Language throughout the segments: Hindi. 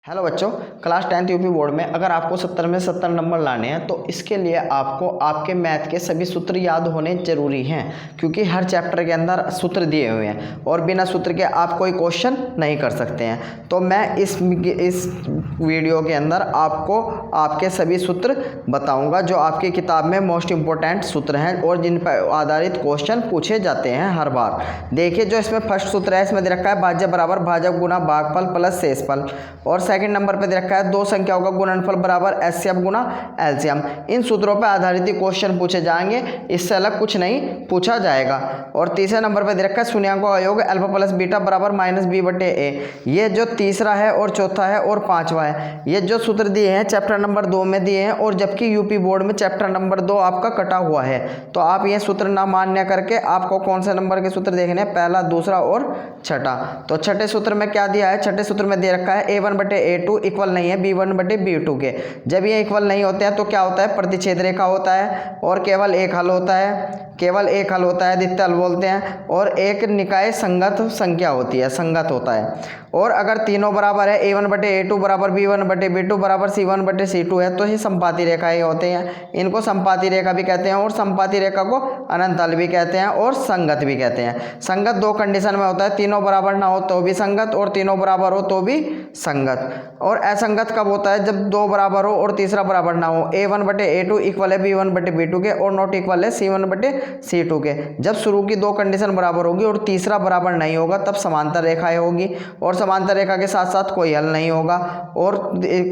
हेलो बच्चों, क्लास 10th यूपी बोर्ड में अगर आपको 70 में 70 नंबर लाने हैं तो इसके लिए आपको आपके मैथ के सभी सूत्र याद होने जरूरी हैं, क्योंकि हर चैप्टर के अंदर सूत्र दिए हुए हैं और बिना सूत्र के आप कोई क्वेश्चन नहीं कर सकते हैं। तो मैं इस वीडियो के अंदर आपको आपके सभी सूत्र बताऊंगा जो आपकी किताब में मोस्ट इंपॉर्टेंट सूत्र हैं और जिन पर आधारित क्वेश्चन पूछे जाते हैं हर बार। देखिए, जो इसमें फर्स्ट सूत्र है, इसमें दे रखा है भाज्य बराबर भाजक गुना भागफल प्लस शेषफल, और सेकंड नंबर पे दे रखा है दो संख्याओं का गुणनफल बराबर एचसीएफ गुना एलसीएम। इन सूत्रों पे आधारित ही क्वेश्चन पूछे जाएंगे, इससे अलग कुछ नहीं पूछा जाएगा। और तीसरे नंबर पे दे रखा है शून्यांकों का योग अल्फा प्लस बीटा बराबर माइनस बी बटे ए। ये जो तीसरा है और चौथा है और पांचवा है, ये जो सूत्र दिए हैं चैप्टर नंबर 2 में दिए हैं, और जबकि यूपी बोर्ड में चैप्टर नंबर 2 आपका कटा हुआ है। तो आप ये सूत्र ना मान्य करके आपको कौन से नंबर के सूत्र देखने हैं, पहला, दूसरा और छठा। तो छठे सूत्र में क्या दिया है, छठे सूत्र में दे रखा है a1 बटे a2 इक्वल नहीं है b1 बटे b2 के। जब ये इक्वल नहीं होते हैं तो क्या होता है, प्रतिच्छेद रेखा होता है और केवल एक हल होता है, केवल एक हल होता है, द्वितीय हल बोलते हैं, और एक निकाय संगत संख्या होती है, संगत होता है। और अगर तीनों बराबर है a1 बटे a2 बराबर b1 बटे b2 बराबर c1 बटे c2 है, तो ये संपाती रेखाएं होते हैं। इनको संपाती रेखा भी कहते हैं और संपाती रेखा को अनंत हल भी कहते हैं और संगत भी कहते हैं। संगत दो कंडीशन में होता है, तीनों बराबर ना हो तो भी संगत और तीनों बराबर हो तो भी संगत। और असंगत कब होता है, जब दो बराबर हो और तीसरा बराबर ना हो। a1 बटे a2 इक्वल है b1 बटे b2 के और नॉट इक्वल है c1 बटे c2 के। जब शुरू की दो कंडीशन बराबर होगी और तीसरा बराबर नहीं होगा तब समांतर रेखाएं होगी, और समांतर रेखा के साथ साथ कोई हल नहीं होगा, और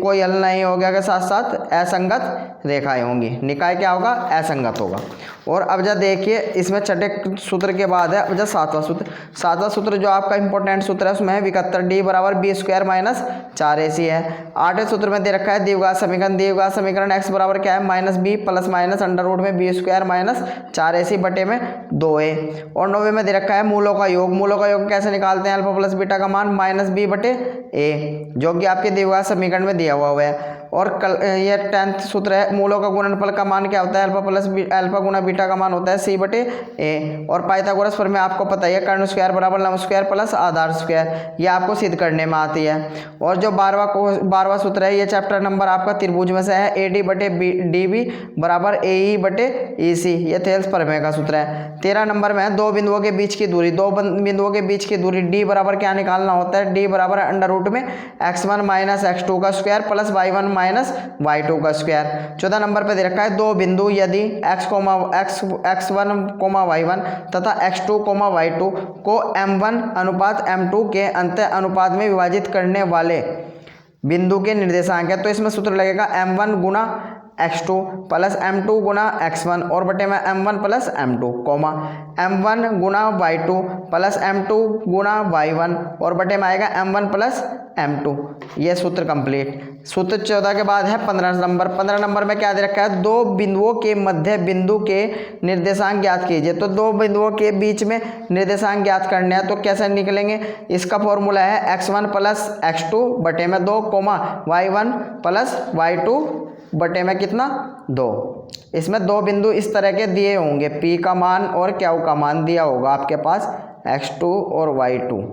कोई हल नहीं होगा के साथ साथ असंगत रेखाएं होंगी। निकाय क्या होगा, असंगत होगा। और अब जब देखिए, इसमें छठे सूत्र के बाद है अब जब सातवां सूत्र। सातवां सूत्र जो आपका इंपॉर्टेंट सूत्र है उसमें है विकत्तर डी बराबर बी स्क्वायर माइनस 4ac है। आठवें सूत्र में दे रखा है द्विघात समीकरण। द्विघात समीकरण x बराबर क्या है, minus B plus minus under root में बी स्क्वायर माइनस 4ac बटे में 2a। और नौवें में दे रखा है मूलों का योग। मूलों का योग कैसे निकालते हैं, अल्फा प्लस बीटा का मान माइनस बी बटे ए, जो कि आपके द्विघात समीकरण में दिया हुआ है। और ये 10th सूत्र है, मूलों का गुणनफल का मान क्या होता है, अल्फा गुना बीटा का मान होता है सी बटे ए। और पाइथागोरस प्रमेय आपको पता ही है, कर्ण स्क्वायर बराबर लंब स्क्वायर प्लस आधार स्क्वायर, ये आपको सिद्ध करने में आती है। और जो 12वां सूत्र है, ये चैप्टर नंबर आपका त्रिभुज में से है, ए डी बटे डी बी बराबर ए ई बटे ई सी, ये थेल्स प्रमेय का सूत्र है। 13 नंबर में है दो बिंदुओं के बीच की दूरी। दो बिंदुओं के बीच की दूरी डी बराबर क्या निकालना होता है, डी बराबर अंडर रूट में x1 माइनस x2 का square plus y1 minus y2 का स्क्वायर। 14 नंबर पे दे रखा है दो बिंदु यदि x1 y1 तथा x2 y2 को m1 अनुपात m2 के अंत अनुपात में विभाजित करने वाले बिंदु के निर्देशांक है, तो इसमें सूत्र लगेगा m1 गुना x2 प्लस m2 गुना x1 और बटे में m1 plus m2 comma m1 गुना y2 प्लस m2 गुना y1 और बटे में आएगा m1 प्लस m2। ये सूत्र कंप्लीट। सूत्र 14 के बाद है 15 नंबर। 15 नंबर में क्या दे रखा है, दो बिंदुओं के मध्य बिंदु के निर्देशांक ज्ञात कीजिए। तो दो बिंदुओं के बीच में निर्देशांक ज्ञात करने हैं, तो कैसे निकलेंगे, इसका फॉर्मूला है x1 प्लस x2 बटे में 2 कोमा y1 प्लस y2 बटे में कितना 2। इसमें दो बिंदु इस तरह के दिए होंगे, P का मान और Q का मान दिया होगा आपके पास, x2 और y2,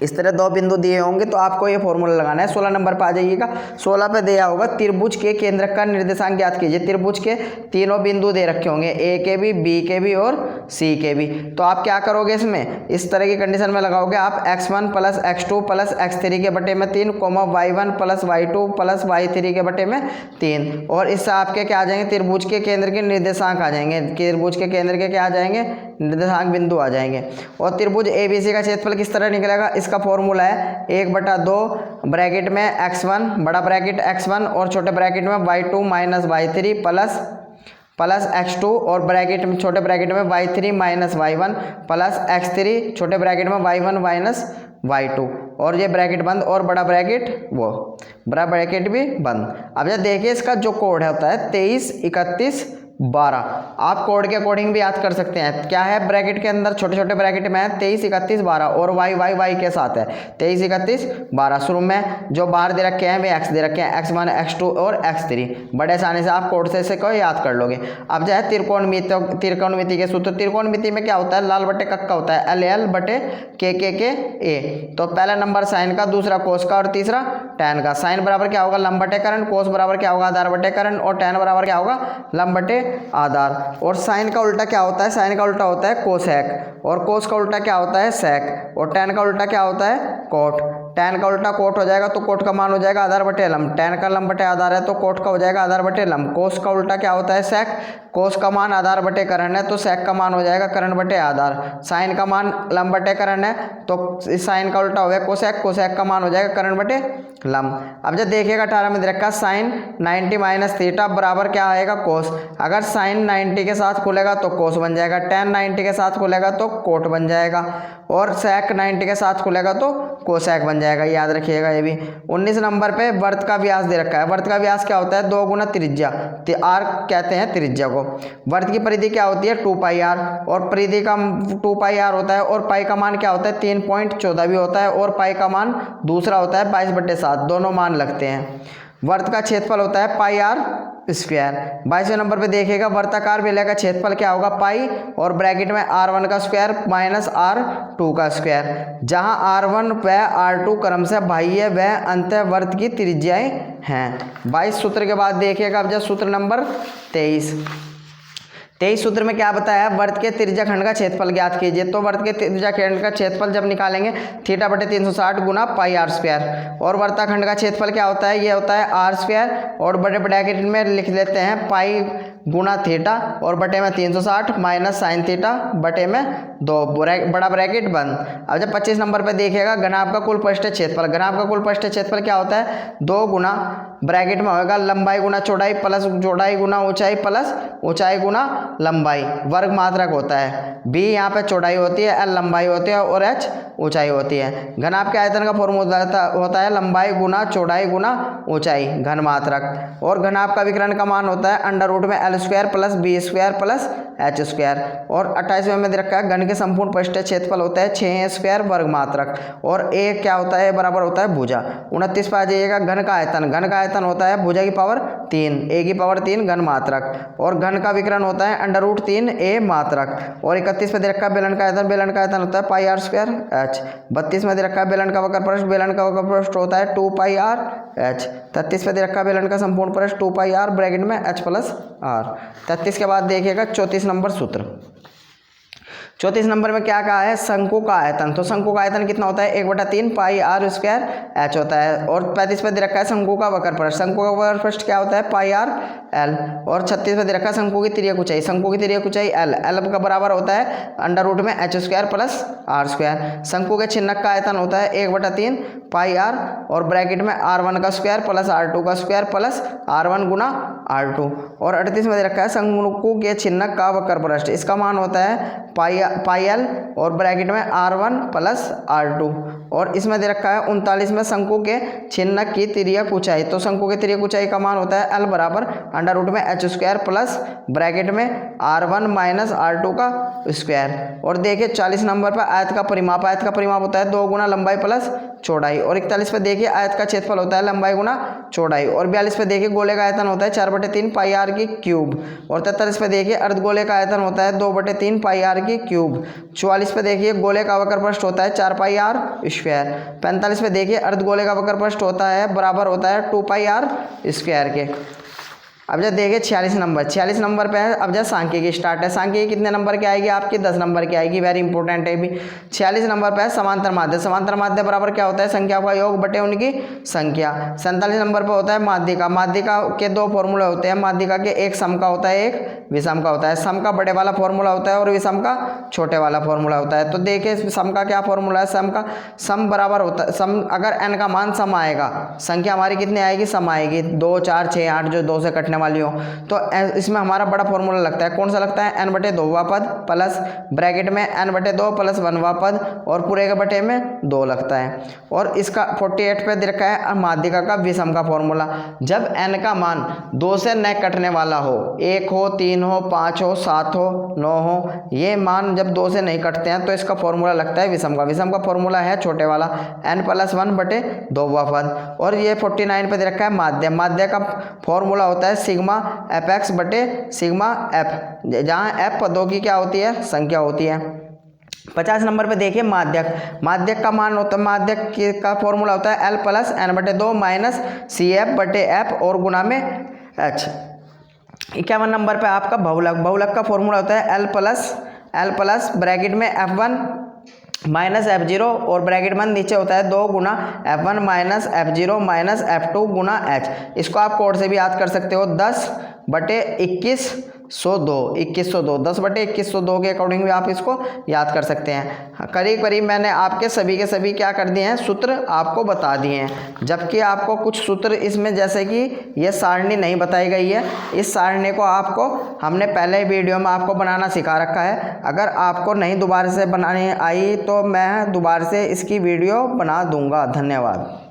इस तरह दो बिंदु दिए होंगे। तो आपको ये फॉर्मूला लगाना है। 16 नंबर पर आ जाइएगा। 16 पे दिया होगा त्रिभुज के केंद्रक का निर्देशांक ज्ञात कीजिए। त्रिभुज के तीनों बिंदु दे रखे होंगे, ए के भी, बी के भी और सी के भी। तो आप क्या करोगे, इसमें इस तरह की कंडीशन में लगाओगे आप x1 plus x2 plus x3 के बटे में 3 coma y1 plus y2 plus y3 के बटे में 3, और इससे आपके क्या आ जाएंगे, त्रिभुज के केंद्र के निर्देशांक आ जाएंगे। त्रिभुज के केंद्र के क्या आ जाएंगे, निर्देशांक बिंदु आ जाएंगे। और त्रिभुज ABC का क्षेत्रफल किस तरह निकलेगा, इसका फॉर्मूला है 1/2 ब्रैकेट में x1 बड़ा ब्रैकेट x1 और छोटे ब्रैकेट में y2 minus y3 plus x2 और ब्रैकेट में छोटे ब्रैकेट में y3 minus y1 plus x3 छोटे ब्रैकेट में y1 माइनस y2, और ये ब्रैकेट बंद और बड़ा ब्रैकेट बड़ा ब्रैकेट भी बंद। अब ये देखिए, इसका जो कोड होता है 23 31 12। आप कोड के अकॉर्डिंग भी याद कर सकते हैं। क्या है ब्रैकेट के अंदर, छोटे छोटे ब्रैकेट में है 23, 31, 12 और वाई वाई वाई के साथ है 23, 31, 12। शुरू में जो बाहर दे रखे हैं वे एक्स दे रखे हैं, x1, x2 और x3। बड़े आसानी से आप कोड से इसे को याद कर लोगे। अब जो है त्रिकोणमिति के सूत्र, त्रिकोणमिति में क्या होता है, लाल बटे कक्का होता है, एल एल बटे के ए। तो पहला नंबर साइन का, दूसरा कोस का और तीसरा टैन का। साइन बराबर क्या होगा, लंब बटे करण, कोस बराबर क्या होगा, आधार बटे करण और टैन बराबर क्या होगा, लंब बटे आधार। और साइन का उल्टा क्या होता है, साइन का उल्टा होता है कोसेक और कोस का उल्टा क्या होता है सेक और टैन का उल्टा क्या होता है कोट। टैन का उल्टा कोट हो जाएगा तो कोट का मान हो जाएगा आधार बटे लंब। टैन का लंब बटे आधार है तो कोट का हो जाएगा आधार बटे लंब। कोस का उल्टा क्या होता है सेक, कोस का मान आधार बटे करण है तो सेक का मान हो जाएगा करण बटे आधार। साइन का मान लंब बटे करण है तो साइन का उल्टा हो गया कोसेक, कोसेक का मान हो जाएगा करण बटे लंब। अब जब देखिएगा 18 में दे रखा साइन 90 माइनस थीटा बराबर क्या आएगा कोस। अगर साइन 90 के साथ खुलेगा तो कोस बन जाएगा, टैन 90 के साथ खुलेगा तो कोट बन जाएगा और सेक 90 के साथ खुलेगा तो कोसेक बन जाएगा। याद रखिएगा ये भी। 19 नंबर पे वर्त का व्यास दे रखा है। वर्त का व्यास क्या होता है, 2 गुना त्रिज्या, आर कहते हैं त्रिज्या को। वर्त की परिधि क्या होती है 2 पाई आर और परिधि का 2 पाई आर होता है और पाई का मान क्या होता है 3.14 भी होता है और पाई का मान दूसरा होता है 22/7, दोनों मान लगते हैं। वर्त का क्षेत्रफल होता है पाई आर स्क्वायर। 22वें नंबर पे देखिएगा वर्ताकार बेलय का क्षेत्रफल क्या होगा पाई और ब्रैकेट में r1 का स्क्वायर माइनस r2 का स्क्वायर। जहां r1 व r2 क्रम से बाह्य व अंत वर्त की त्रिज्याएं हैं। 22 सूत्र के बाद देखिएगा अब जब सूत्र नंबर 23 सूत्र में क्या बताया, वर्त के त्रिज्या खंड का क्षेत्रफल ज्ञात कीजिए। तो वर्त के त्रिज्या खंड का क्षेत्रफल जब निकालेंगे थीटा बटे 360 गुना पाई आर स्क्वायर और वर्ताखंड का क्षेत्रफल क्या होता है, ये होता है आर स्क्वायर और बड़े ब्रैकेट में लिख लेते हैं पाई गुना थीटा और बटे में 360 माइनस साइन थीटा बटे में 2 बड़ा ब्रैकेट बंद। अब जब 25 नंबर पे देखिएगा घनाभ का कुल पृष्ठ क्षेत्रफल। घनाभ का कुल पृष्ठ क्षेत्रफल क्या होता है 2 गुना ब्रैकेट में होगा लंबाई गुना चौड़ाई प्लस चौड़ाई गुना ऊंचाई प्लस ऊंचाई गुना लंबाई, वर्ग मात्रक होता है। बी यहाँ पे चौड़ाई होती है, एल लंबाई होती है और एच ऊंचाई होती है। घनाभ के आयतन का फॉर्मूला होता है लंबाई गुना चौड़ाई गुना ऊंचाई घन मात्रक और घनाभ का विकर्ण का मान होता है अंडर रूट में L square plus B square plus H square. और 28वें में दे रखा है घन के संपूर्ण पृष्ठ क्षेत्रफल होता है 6 स्क्वायर वर्ग मात्रक और ए क्या होता है बराबर होता है भुजा। 29 पे आ जाइएगा घन का आयतन। घन का आयतन होता है भुजा की पावर 3 ए की पावर 3 घन मात्रक और घन का विकर्ण होता है अंडर रूट 3 ए मात्रक। और 31 पे दे रखा है बेलन का आयतन। बेलन का आयतन होता है पाई आर स्क्वायर एच। 32 में दे रखा है बेलन का वक्र पृष्ठ। बेलन का वक्र पृष्ठ होता है 2 पाई आर एच। 33 पे दे रखा है बेलन का संपूर्ण पृष्ठ 2 पाई आर ब्रैकेट में एच प्लस आर। 33 के बाद देखिएगा 34 नंबर सूत्र। 34 नंबर में क्या कहा है, शंकु का आयतन। तो शंकु का आयतन कितना होता है 1/3 पाई आर स्क्वायर एच होता है। और 35 पे दे रखा है शंकु का वक्र पृष्ठ। शंकु का वक्र पृष्ठ क्या होता है पाई आर एल। और 36 पे दे रखा है शंकु की तिर्यक ऊंचाई। शंकु की तिर्यक ऊंचाई एल, एल का बराबर होता है अंडर रूट में H square plus R square. शंकु के छिन्नक का आयतन होता है 1/3 पाई आर और ब्रैकेट में r1 का स्क्वायर प्लस r2 का स्क्वायर प्लस r1 गुना r2। और 38 में दे रखा है शंकु के छिन्नक का वक्र पृष्ठ। इसका मान होता है पाई एल और ब्रैकेट में r1 प्लस r2। और इसमें दे रखा है 39 में शंकु के छिन्नक की तिर्यक ऊंचाई। तो शंकु की तिर्यक ऊंचाई का मान होता है एल बराबर अंडर रूट में एच स्क्वायर प्लस ब्रैकेट में r1 माइनस r2 का स्क्वायर। और देखिए 40 नंबर पर आयत का परिमाप। आयत का परिमाप होता है 2 गुना लंबाई प्लस चौड़ाई। और 41 पे देखिए आयत का क्षेत्रफल होता है लंबाई गुना चौड़ाई। और 42 पे देखिए गोले का आयतन होता है 4/3 पाई आर की क्यूब। और 43 पे देखिए अर्धगोले का आयतन होता है 2/3 पाई आर की क्यूब। 44 पे देखिए गोले का वक्र पृष्ठ होता है 4 पाई आर स्क्वायर। 45 पे देखिए अर्धगोले का वक्र पृष्ठ होता है बराबर होता है 2 पाई आर स्क्वायर के। अब जब देखिए 46 नंबर। 46 नंबर पे है अब जब सांख्यिकी स्टार्ट है। सांख्यिकी कितने नंबर की आएगी आपकी 10 नंबर की आएगी, वेरी इंपॉर्टेंट है भी। 46 नंबर पे है समांतर माध्य। समांतर माध्य बराबर क्या होता है संख्या का योग बटे उनकी संख्या। 47 नंबर पे होता है माध्यिका। माध्यिका के 2 फॉर्मूले होते हैं। माध्यिका के एक सम का होता है एक विषम का होता है। सम का बड़े वाला फॉर्मूला होता है और विषम का छोटे वाला फॉर्मूला होता है। तो देखिए सम का क्या फॉर्मूला है, सम का सम बराबर होता है सम अगर n का मान सम आएगा संख्या हमारी कितनी आएगी सम आएगी 2 4 6 8 जो 2 से कटने वाली हो, तो इसमें हमारा बड़ा फॉर्मूला लगता है। कौन सा लगता है? n बटे 2वां पद प्लस ब्रैकेट में n बटे 2 प्लस 1वां पद और पूरे के बटे में 2 लगता है। और इसका 48 पे दे रखा है माध्यिका का विषम का फॉर्मूला। जब n का मान 2 से न कटने वाला हो, 1 हो, 3 हो, 5 हो, 7 हो, 9 हो, ये मान जब 2 से नहीं कटते हैं तो इसका फॉर्मूला लगता है विषम का। विषम का फॉर्मूला है छोटे वाला n प्लस 1 बटे 2वां पद। और ये 49 पे दे रखा है माध्य। माध्य का फॉर्मूला होता है सिग्मा एफ एक्स बटे सिग्मा एफ, जहाँ एफ पदों की क्या होती है? संख्या होती है। 50 नंबर पे देखिए माध्यक। माध्यक का मान होता है, माध्यक का फॉर्मूला होता है एल प्लस एन बटे 2 माइनस सी एफ बटे एफ और गुना में एच। 51 नंबर पे आपका बहुलक। बहुलक का फॉर्मूला होता है एल प्लस ब्रैकेट में F1 माइनस F0 और ब्रैकेट में नीचे होता है 2 गुना F1 minus F0 minus F2 गुना H। इसको आप कोड से भी याद कर सकते हो, 10 बटे 2102 10 बटे 2102 के अकॉर्डिंग भी आप इसको याद कर सकते हैं। करीब करीब मैंने आपके सभी के सभी क्या कर दिए हैं? सूत्र आपको बता दिए हैं। जबकि आपको कुछ सूत्र इसमें, जैसे कि ये सारणी नहीं बताई गई है, इस सारणी को आपको हमने पहले वीडियो में आपको बनाना सिखा रखा है। अगर आपको नहीं दोबारा से बनानी आई तो मैं दोबारा से इसकी वीडियो बना दूंगा। धन्यवाद।